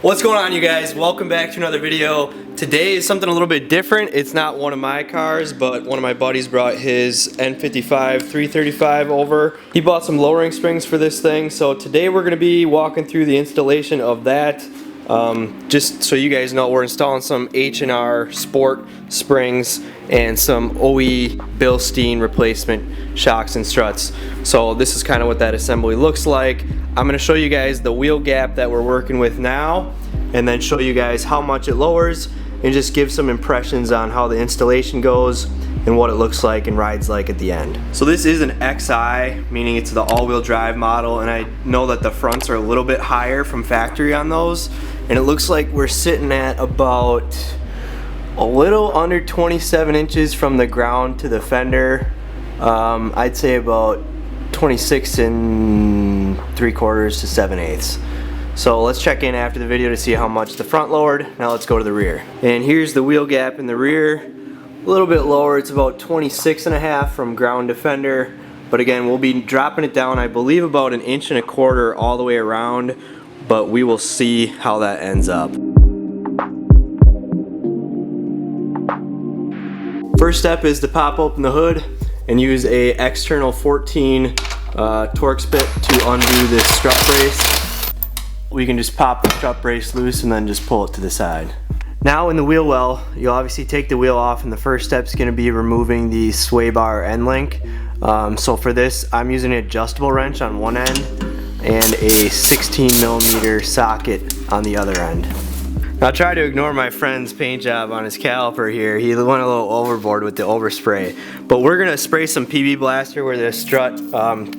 What's going on, you guys? Welcome back to another video. Today is something a little bit different. It's not one of my cars, but one of my buddies brought his N55 335 over. He bought some lowering springs for this thing, so today we're going to be walking through the installation of that. Just so you guys know, we're installing some H&R Sport springs and some OE Bilstein replacement shocks and struts. So this is kind of what that assembly looks like. I'm going to show you guys the wheel gap that we're working with now, and then show you guys how much it lowers and just give some impressions on how the installation goes and what it looks like and rides like at the end. So this is an XI, meaning it's the all-wheel drive model, and I know that the fronts are a little bit higher from factory on those, and it looks like we're sitting at about a little under 27 inches from the ground to the fender. I'd say about 26 3/4 to 7/8. So let's check in after the video to see how much the front lowered. Now let's go to the rear. And here's the wheel gap in the rear. A little bit lower, it's about 26.5 from ground to fender. But again, we'll be dropping it down, I believe, about 1.25 inches all the way around, but we will see how that ends up. First step is to pop open the hood and use a external 14 Torx bit to undo this strut brace. We can just pop the strut brace loose and then just pull it to the side. Now in the wheel well, you'll obviously take the wheel off, and the first step is going to be removing the sway bar end link. So for this, I'm using an adjustable wrench on one end and a 16mm socket on the other end. Now, I try to ignore my friend's paint job on his caliper here. He went a little overboard with the overspray. But we're going to spray some PB Blaster where the strut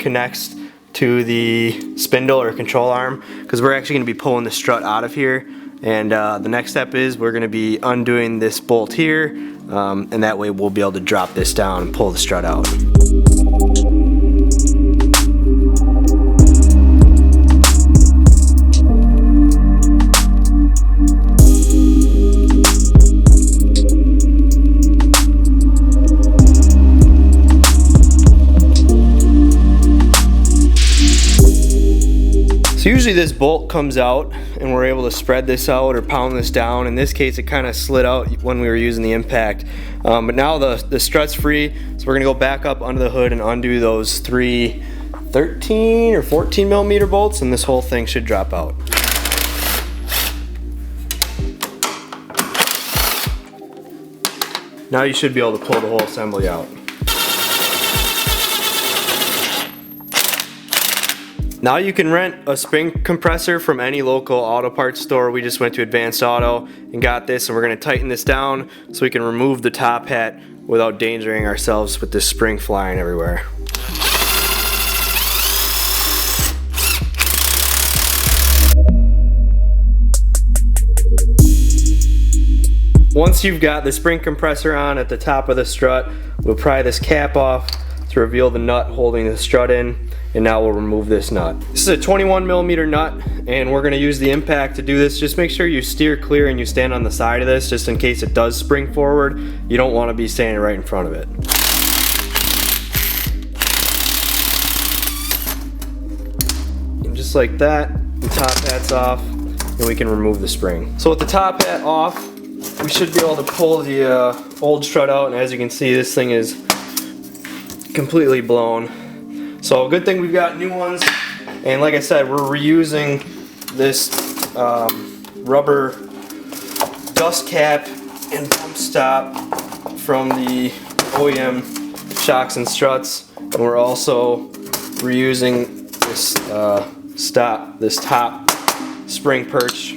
connects to the spindle or control arm, because we're actually going to be pulling the strut out of here. And the next step is we're going to be undoing this bolt here, and that way we'll be able to drop this down and pull the strut out. So usually this bolt comes out and we're able to spread this out or pound this down. In this case, it kind of slid out when we were using the impact. But now the strut's free, so we're gonna go back up under the hood and undo those three 13 or 14mm bolts, and this whole thing should drop out. Now you should be able to pull the whole assembly out. Now you can rent a spring compressor from any local auto parts store. We just went to Advanced Auto and got this, and we're going to tighten this down so we can remove the top hat without endangering ourselves with this spring flying everywhere. Once you've got the spring compressor on at the top of the strut, we'll pry this cap off to reveal the nut holding the strut in, and now we'll remove this nut. This is a 21mm nut, and we're going to use the impact to do this. Just make sure you steer clear and you stand on the side of this, just in case it does spring forward. You don't want to be standing right in front of it. And just like that, the top hat's off, and we can remove the spring. So with the top hat off, we should be able to pull the old strut out, and as you can see, this thing is completely blown. So good thing we've got new ones, and like I said, we're reusing this rubber dust cap and bump stop from the OEM shocks and struts, and we're also reusing this this top spring perch,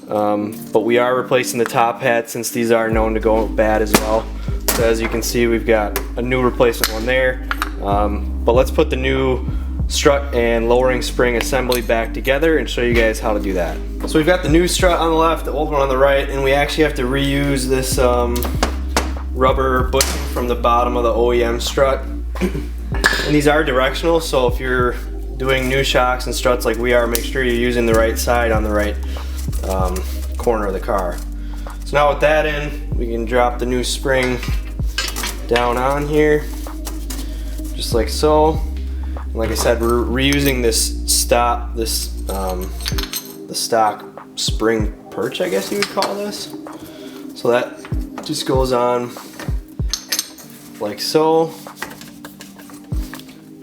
but we are replacing the top hat since these are known to go bad as well. So as you can see, we've got a new replacement one there. But let's put the new strut and lowering spring assembly back together and show you guys how to do that. So we've got the new strut on the left, the old one on the right, and we actually have to reuse this rubber bushing from the bottom of the OEM strut. And these are directional, so if you're doing new shocks and struts like we are, make sure you're using the right side on the right corner of the car. So now with that in, we can drop the new spring down on here, just like so. And like I said, we're reusing this the stock spring perch, I guess you would call this. So that just goes on like so.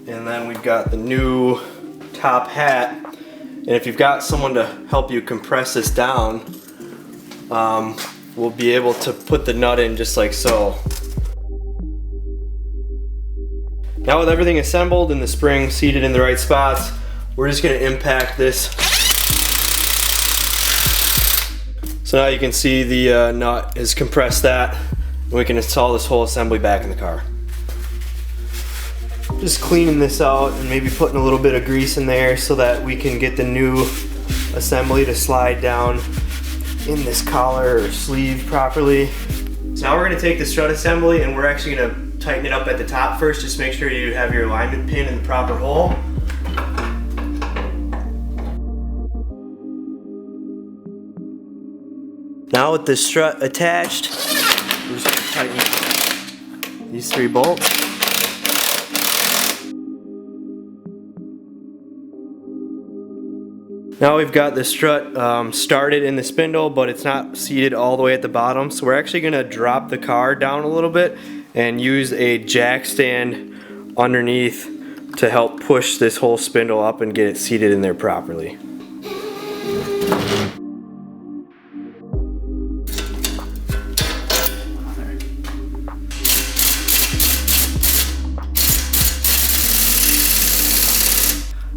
And then we've got the new top hat. And if you've got someone to help you compress this down, we'll be able to put the nut in just like so. Now with everything assembled and the spring seated in the right spots, we're just going to impact this. So now you can see the nut has compressed that, and we can install this whole assembly back in the car. Just cleaning this out and maybe putting a little bit of grease in there so that we can get the new assembly to slide down in this collar or sleeve properly. So now we're going to take the strut assembly and we're actually going to tighten it up at the top first. Just make sure you have your alignment pin in the proper hole. Now with the strut attached, we're just going to tighten these 3 bolts. Now we've got the strut started in the spindle, but it's not seated all the way at the bottom. So we're actually going to drop the car down a little bit and use a jack stand underneath to help push this whole spindle up and get it seated in there properly.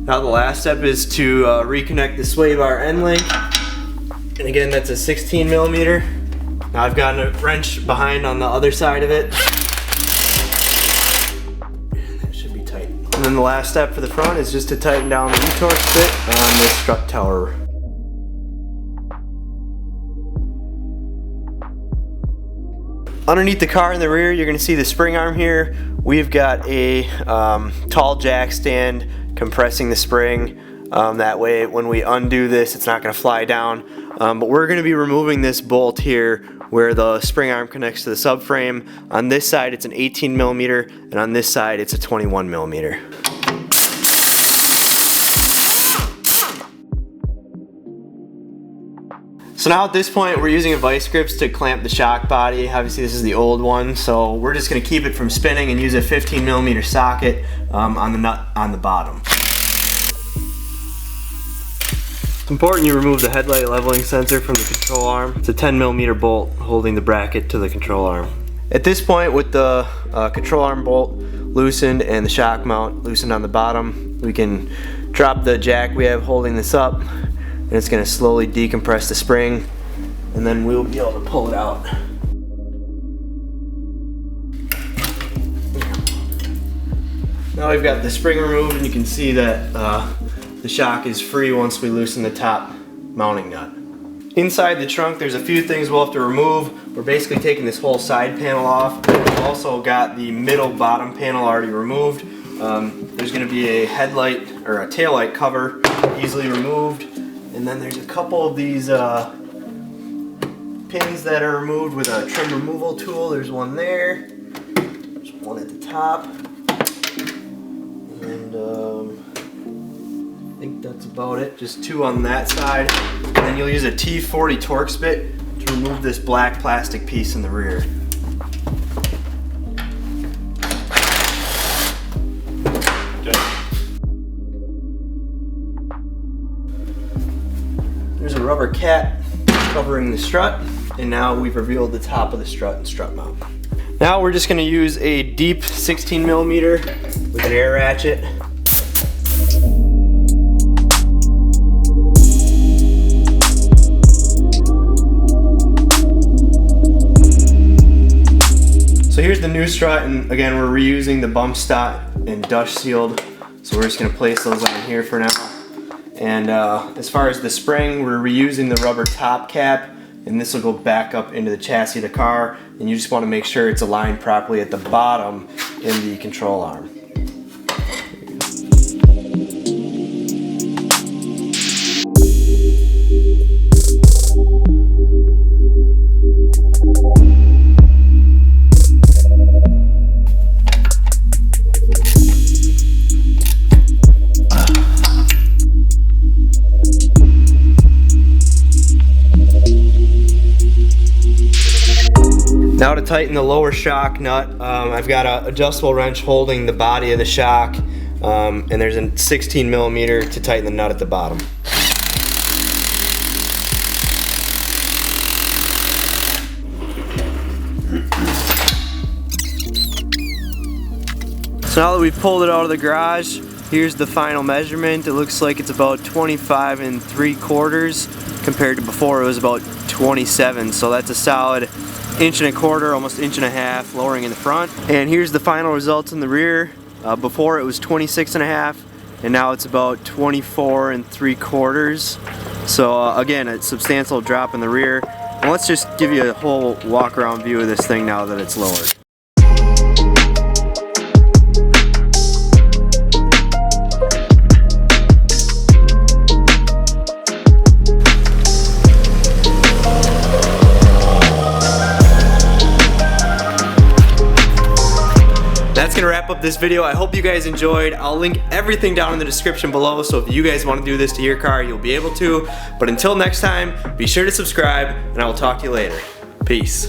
Now the last step is to reconnect the sway bar end link, and again that's a 16 millimeter. Now I've got a wrench behind on the other side of it, and that should be tight. And then the last step for the front is just to tighten down the E-Torx bit on this strut tower. Underneath the car in the rear, you're going to see the spring arm here. We've got a tall jack stand compressing the spring. That way when we undo this, it's not going to fly down. But we're going to be removing this bolt here where the spring arm connects to the subframe. On this side it's an 18 millimeter, and on this side it's a 21 millimeter. So now at this point we're using a vice grips to clamp the shock body. Obviously this is the old one, so we're just going to keep it from spinning and use a 15 millimeter socket on the nut on the bottom. It's important you remove the headlight leveling sensor from the control arm. It's a 10 millimeter bolt holding the bracket to the control arm. At this point, with the control arm bolt loosened and the shock mount loosened on the bottom, we can drop the jack we have holding this up, and it's going to slowly decompress the spring, and then we'll be able to pull it out. Now we've got the spring removed, and you can see that the shock is free once we loosen the top mounting nut. Inside the trunk there's a few things we'll have to remove. We're basically taking this whole side panel off. We've also got the middle bottom panel already removed. There's going to be a headlight or a tail light cover easily removed. And then there's a couple of these pins that are removed with a trim removal tool. There's one there. There's one at the top. And I think that's about it. Just 2 on that side. And then you'll use a T40 Torx bit to remove this black plastic piece in the rear. There's a rubber cap covering the strut, and now we've revealed the top of the strut and strut mount. Now we're just going to use a deep 16 millimeter with an air ratchet. So here's the new strut, and again we're reusing the bump stock and dust sealed, so we're just going to place those on here for now. And as far as the spring, we're reusing the rubber top cap, and this will go back up into the chassis of the car, and you just want to make sure it's aligned properly at the bottom in the control arm. Now to tighten the lower shock nut, I've got an adjustable wrench holding the body of the shock, and there's a 16 millimeter to tighten the nut at the bottom. So now that we've pulled it out of the garage, here's the final measurement. It looks like it's about 25 3/4 compared to before it was about 27. So that's a solid 1.25 inches, almost 1.5 inches lowering in the front. And here's the final results in the rear. Before it was 26.5, and now it's about 24 3/4. So again, a substantial drop in the rear. And let's just give you a whole walk around view of this thing now that it's lowered. That's gonna wrap up this video. I hope you guys enjoyed. I'll link everything down in the description below, so if you guys want to do this to your car, you'll be able to. But until next time, be sure to subscribe, and I will talk to you later. Peace.